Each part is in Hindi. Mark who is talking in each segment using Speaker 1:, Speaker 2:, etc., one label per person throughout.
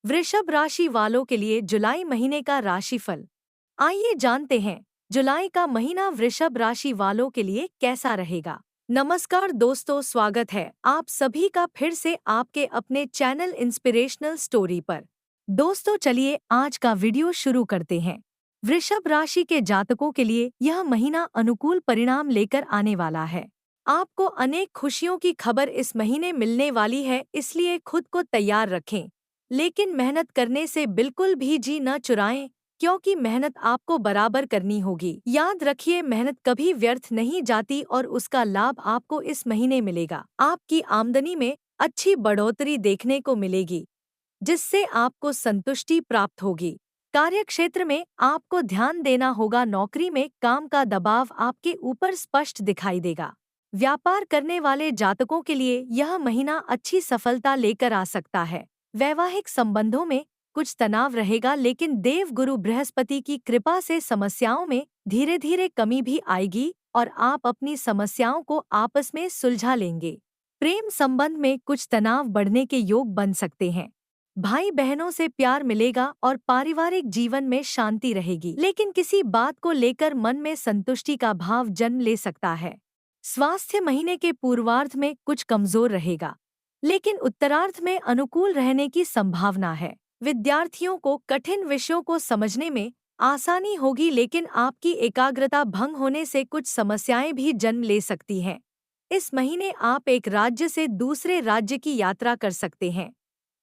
Speaker 1: वृषभ राशि वालों के लिए जुलाई महीने का राशिफल। आइए जानते हैं जुलाई का महीना वृषभ राशि वालों के लिए कैसा रहेगा। नमस्कार दोस्तों, स्वागत है आप सभी का फिर से आपके अपने चैनल इंस्पिरेशनल स्टोरी पर। दोस्तों चलिए आज का वीडियो शुरू करते हैं। वृषभ राशि के जातकों के लिए यह महीना अनुकूल परिणाम लेकर आने वाला है। आपको अनेक खुशियों की खबर इस महीने मिलने वाली है, इसलिए खुद को तैयार रखें। लेकिन मेहनत करने से बिल्कुल भी जी न चुराएं, क्योंकि मेहनत आपको बराबर करनी होगी। याद रखिए, मेहनत कभी व्यर्थ नहीं जाती और उसका लाभ आपको इस महीने मिलेगा। आपकी आमदनी में अच्छी बढ़ोतरी देखने को मिलेगी, जिससे आपको संतुष्टि प्राप्त होगी। कार्यक्षेत्र में आपको ध्यान देना होगा। नौकरी में काम का दबाव आपके ऊपर स्पष्ट दिखाई देगा। व्यापार करने वाले जातकों के लिए यह महीना अच्छी सफलता लेकर आ सकता है। वैवाहिक संबंधों में कुछ तनाव रहेगा, लेकिन देव गुरु बृहस्पति की कृपा से समस्याओं में धीरे धीरे कमी भी आएगी और आप अपनी समस्याओं को आपस में सुलझा लेंगे। प्रेम संबंध में कुछ तनाव बढ़ने के योग बन सकते हैं। भाई बहनों से प्यार मिलेगा और पारिवारिक जीवन में शांति रहेगी, लेकिन किसी बात को लेकर मन में संतुष्टि का भाव जन्म ले सकता है। स्वास्थ्य महीने के पूर्वार्ध में कुछ कमजोर रहेगा, लेकिन उत्तरार्ध में अनुकूल रहने की संभावना है। विद्यार्थियों को कठिन विषयों को समझने में आसानी होगी, लेकिन आपकी एकाग्रता भंग होने से कुछ समस्याएं भी जन्म ले सकती हैं। इस महीने आप एक राज्य से दूसरे राज्य की यात्रा कर सकते हैं।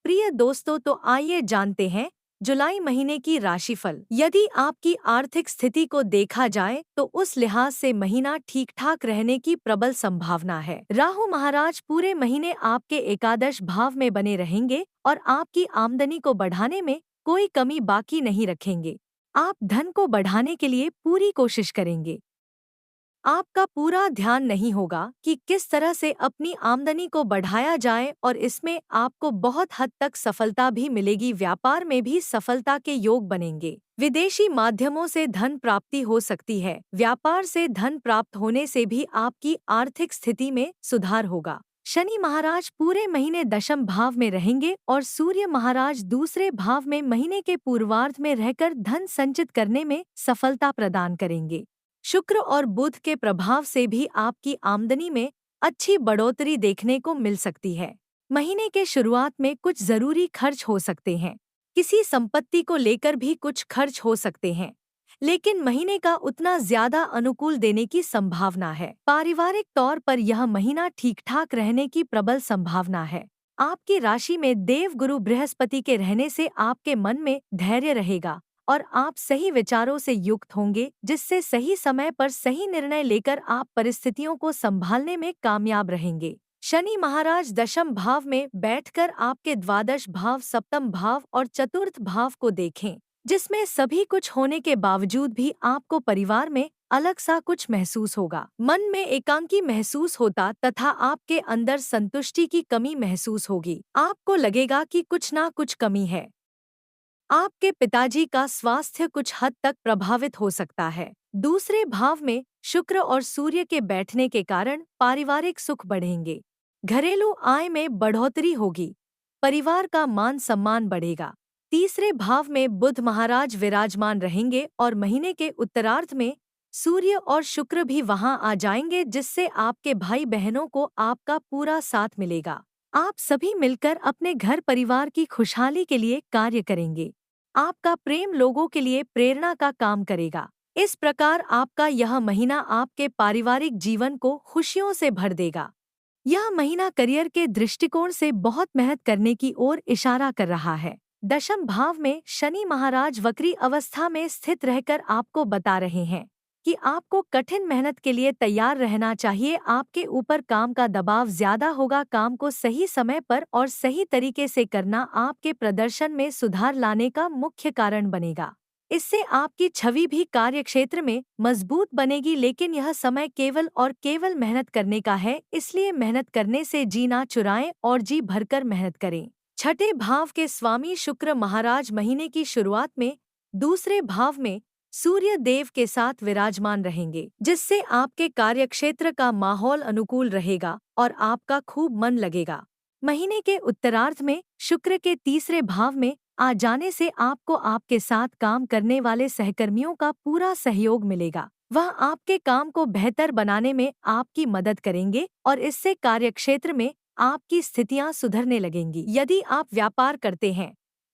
Speaker 1: प्रिय दोस्तों, तो आइए जानते हैं जुलाई महीने की राशिफल। यदि आपकी आर्थिक स्थिति को देखा जाए तो उस लिहाज से महीना ठीक ठाक रहने की प्रबल संभावना है। राहु महाराज पूरे महीने आपके एकादश भाव में बने रहेंगे और आपकी आमदनी को बढ़ाने में कोई कमी बाकी नहीं रखेंगे। आप धन को बढ़ाने के लिए पूरी कोशिश करेंगे। आपका पूरा ध्यान नहीं होगा कि किस तरह से अपनी आमदनी को बढ़ाया जाए और इसमें आपको बहुत हद तक सफलता भी मिलेगी। व्यापार में भी सफलता के योग बनेंगे। विदेशी माध्यमों से धन प्राप्ति हो सकती है। व्यापार से धन प्राप्त होने से भी आपकी आर्थिक स्थिति में सुधार होगा। शनि महाराज पूरे महीने दशम भाव में रहेंगे और सूर्य महाराज दूसरे भाव में महीने के पूर्वार्ध में रहकर धन संचित करने में सफलता प्रदान करेंगे। शुक्र और बुध के प्रभाव से भी आपकी आमदनी में अच्छी बढ़ोतरी देखने को मिल सकती है। महीने के शुरुआत में कुछ जरूरी खर्च हो सकते हैं। किसी संपत्ति को लेकर भी कुछ खर्च हो सकते हैं, लेकिन महीने का उतना ज्यादा अनुकूल देने की संभावना है। पारिवारिक तौर पर यह महीना ठीक ठाक रहने की प्रबल संभावना है। आपकी राशि में देव गुरु बृहस्पति के रहने से आपके मन में धैर्य रहेगा और आप सही विचारों से युक्त होंगे, जिससे सही समय पर सही निर्णय लेकर आप परिस्थितियों को संभालने में कामयाब रहेंगे। शनि महाराज दशम भाव में बैठकर आपके द्वादश भाव, सप्तम भाव और चतुर्थ भाव को देखें, जिसमें सभी कुछ होने के बावजूद भी आपको परिवार में अलग सा कुछ महसूस होगा। मन में एकांकी महसूस होता तथा आपके अंदर संतुष्टि की कमी महसूस होगी। आपको लगेगा कि कुछ ना कुछ कमी है। आपके पिताजी का स्वास्थ्य कुछ हद तक प्रभावित हो सकता है। दूसरे भाव में शुक्र और सूर्य के बैठने के कारण पारिवारिक सुख बढ़ेंगे। घरेलू आय में बढ़ोतरी होगी। परिवार का मान सम्मान बढ़ेगा। तीसरे भाव में बुध महाराज विराजमान रहेंगे और महीने के उत्तरार्ध में सूर्य और शुक्र भी वहां आ जाएंगे, जिससे आपके भाई बहनों को आपका पूरा साथ मिलेगा। आप सभी मिलकर अपने घर परिवार की खुशहाली के लिए कार्य करेंगे। आपका प्रेम लोगों के लिए प्रेरणा का काम करेगा। इस प्रकार आपका यह महीना आपके पारिवारिक जीवन को खुशियों से भर देगा। यह महीना करियर के दृष्टिकोण से बहुत मेहनत करने की ओर इशारा कर रहा है। दशम भाव में शनि महाराज वक्री अवस्था में स्थित रहकर आपको बता रहे हैं कि आपको कठिन मेहनत के लिए तैयार रहना चाहिए। आपके ऊपर काम का दबाव ज्यादा होगा। काम को सही समय पर और सही तरीके से करना आपके प्रदर्शन में सुधार लाने का मुख्य कारण बनेगा। इससे आपकी छवि भी कार्यक्षेत्र में मजबूत बनेगी, लेकिन यह समय केवल और केवल मेहनत करने का है, इसलिए मेहनत करने से जी ना चुराएं और जी भरकर मेहनत करें। छठे भाव के स्वामी शुक्र महाराज महीने की शुरुआत में दूसरे भाव में सूर्य देव के साथ विराजमान रहेंगे, जिससे आपके कार्यक्षेत्र का माहौल अनुकूल रहेगा और आपका खूब मन लगेगा। महीने के उत्तरार्ध में शुक्र के तीसरे भाव में आ जाने से आपको आपके साथ काम करने वाले सहकर्मियों का पूरा सहयोग मिलेगा। वह आपके काम को बेहतर बनाने में आपकी मदद करेंगे और इससे कार्यक्षेत्र में आपकी स्थितियां सुधरने लगेंगी। यदि आप व्यापार करते हैं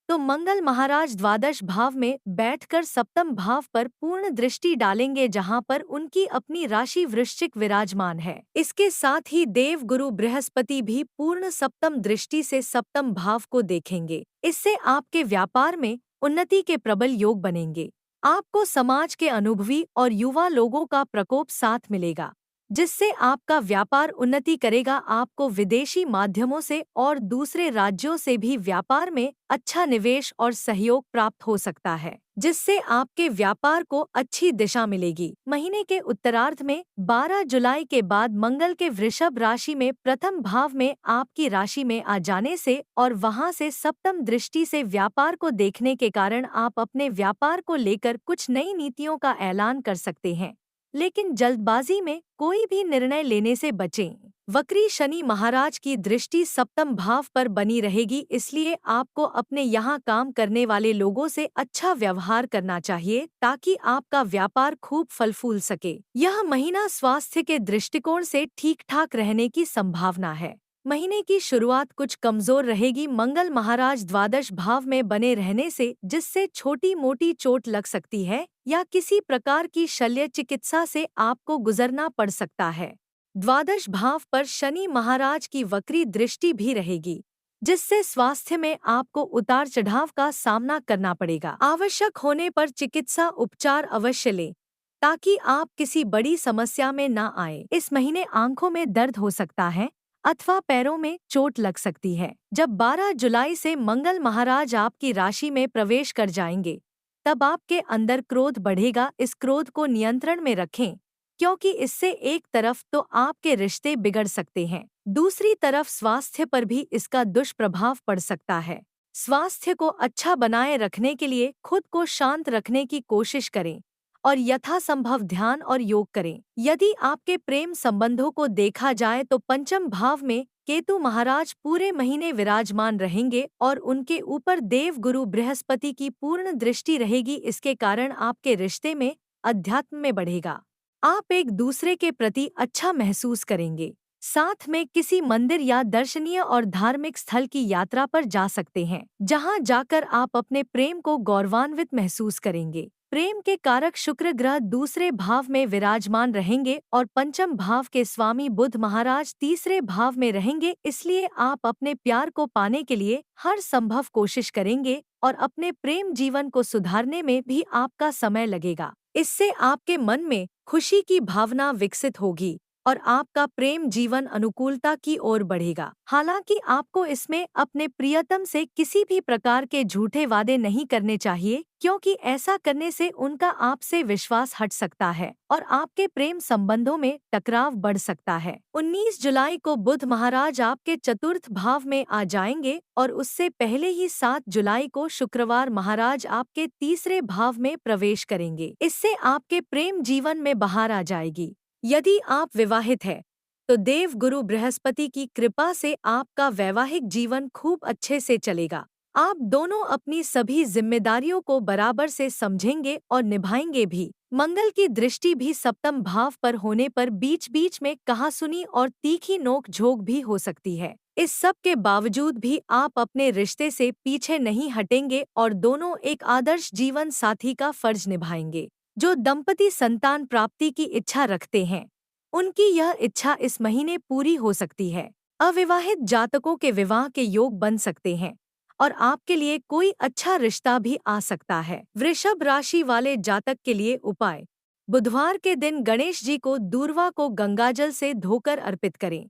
Speaker 1: तो मंगल महाराज द्वादश भाव में बैठकर सप्तम भाव पर पूर्ण दृष्टि डालेंगे, जहां पर उनकी अपनी राशि वृश्चिक विराजमान है। इसके साथ ही देव गुरु बृहस्पति भी पूर्ण सप्तम दृष्टि से सप्तम भाव को देखेंगे। इससे आपके व्यापार में उन्नति के प्रबल योग बनेंगे। आपको समाज के अनुभवी और युवा लोगों का प्रकोप साथ मिलेगा, जिससे आपका व्यापार उन्नति करेगा। आपको विदेशी माध्यमों से और दूसरे राज्यों से भी व्यापार में अच्छा निवेश और सहयोग प्राप्त हो सकता है, जिससे आपके व्यापार को अच्छी दिशा मिलेगी। महीने के उत्तरार्ध में 12 जुलाई के बाद मंगल के वृषभ राशि में प्रथम भाव में आपकी राशि में आ जाने से और वहां से सप्तम दृष्टि से व्यापार को देखने के कारण आप अपने व्यापार को लेकर कुछ नई नीतियों का ऐलान कर सकते हैं, लेकिन जल्दबाजी में कोई भी निर्णय लेने से बचें। वक्री शनि महाराज की दृष्टि सप्तम भाव पर बनी रहेगी, इसलिए आपको अपने यहाँ काम करने वाले लोगों से अच्छा व्यवहार करना चाहिए ताकि आपका व्यापार खूब फल फूल सके। यह महीना स्वास्थ्य के दृष्टिकोण से ठीक ठाक रहने की संभावना है। महीने की शुरुआत कुछ कमजोर रहेगी मंगल महाराज द्वादश भाव में बने रहने से, जिससे छोटी मोटी चोट लग सकती है या किसी प्रकार की शल्य चिकित्सा से आपको गुजरना पड़ सकता है। द्वादश भाव पर शनि महाराज की वक्री दृष्टि भी रहेगी, जिससे स्वास्थ्य में आपको उतार चढ़ाव का सामना करना पड़ेगा। आवश्यक होने पर चिकित्सा उपचार अवश्य लें ताकि आप किसी बड़ी समस्या में न आए। इस महीने आंखों में दर्द हो सकता है अथवा पैरों में चोट लग सकती है। जब 12 जुलाई से मंगल महाराज आपकी राशि में प्रवेश कर जाएंगे, तब आपके अंदर क्रोध बढ़ेगा। इस क्रोध को नियंत्रण में रखें, क्योंकि इससे एक तरफ तो आपके रिश्ते बिगड़ सकते हैं, दूसरी तरफ स्वास्थ्य पर भी इसका दुष्प्रभाव पड़ सकता है। स्वास्थ्य को अच्छा बनाए रखने के लिए खुद को शांत रखने की कोशिश करें और यथासंभव ध्यान और योग करें। यदि आपके प्रेम संबंधों को देखा जाए तो पंचम भाव में केतु महाराज पूरे महीने विराजमान रहेंगे और उनके ऊपर देव गुरु बृहस्पति की पूर्ण दृष्टि रहेगी। इसके कारण आपके रिश्ते में अध्यात्म में बढ़ेगा। आप एक दूसरे के प्रति अच्छा महसूस करेंगे। साथ में किसी मंदिर या दर्शनीय और धार्मिक स्थल की यात्रा पर जा सकते हैं, जहां जाकर आप अपने प्रेम को गौरवान्वित महसूस करेंगे। प्रेम के कारक शुक्र ग्रह दूसरे भाव में विराजमान रहेंगे और पंचम भाव के स्वामी बुध महाराज तीसरे भाव में रहेंगे, इसलिए आप अपने प्यार को पाने के लिए हर संभव कोशिश करेंगे और अपने प्रेम जीवन को सुधारने में भी आपका समय लगेगा। इससे आपके मन में खुशी की भावना विकसित होगी और आपका प्रेम जीवन अनुकूलता की ओर बढ़ेगा। हालांकि आपको इसमें अपने प्रियतम से किसी भी प्रकार के झूठे वादे नहीं करने चाहिए, क्योंकि ऐसा करने से उनका आपसे विश्वास हट सकता है और आपके प्रेम संबंधों में टकराव बढ़ सकता है। 19 जुलाई को बुध महाराज आपके चतुर्थ भाव में आ जाएंगे और उससे पहले ही 7 जुलाई को शुक्रवार महाराज आपके तीसरे भाव में प्रवेश करेंगे। इससे आपके प्रेम जीवन में बहार आ जाएगी। यदि आप विवाहित हैं तो देव गुरु बृहस्पति की कृपा से आपका वैवाहिक जीवन खूब अच्छे से चलेगा। आप दोनों अपनी सभी जिम्मेदारियों को बराबर से समझेंगे और निभाएंगे भी। मंगल की दृष्टि भी सप्तम भाव पर होने पर बीच बीच में कहासुनी और तीखी नोक झोंक भी हो सकती है। इस सब के बावजूद भी आप अपने रिश्ते से पीछे नहीं हटेंगे और दोनों एक आदर्श जीवन साथी का फर्ज निभाएंगे। जो दंपति संतान प्राप्ति की इच्छा रखते हैं, उनकी यह इच्छा इस महीने पूरी हो सकती है। अविवाहित जातकों के विवाह के योग बन सकते हैं और आपके लिए कोई अच्छा रिश्ता भी आ सकता है। वृषभ राशि वाले जातक के लिए उपाय: बुधवार के दिन गणेश जी को दूर्वा को गंगाजल से धोकर अर्पित करें।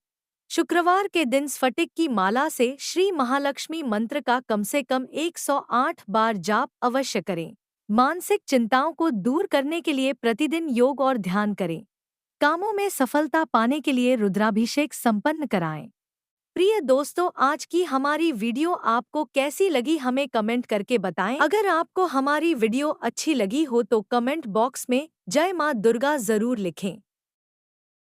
Speaker 1: शुक्रवार के दिन स्फटिक की माला से श्री महालक्ष्मी मंत्र का कम से कम 108 बार जाप अवश्य करें। मानसिक चिंताओं को दूर करने के लिए प्रतिदिन योग और ध्यान करें। कामों में सफलता पाने के लिए रुद्राभिषेक संपन्न कराएं। प्रिय दोस्तों, आज की हमारी वीडियो आपको कैसी लगी हमें कमेंट करके बताएं। अगर आपको हमारी वीडियो अच्छी लगी हो तो कमेंट बॉक्स में जय मां दुर्गा जरूर लिखें।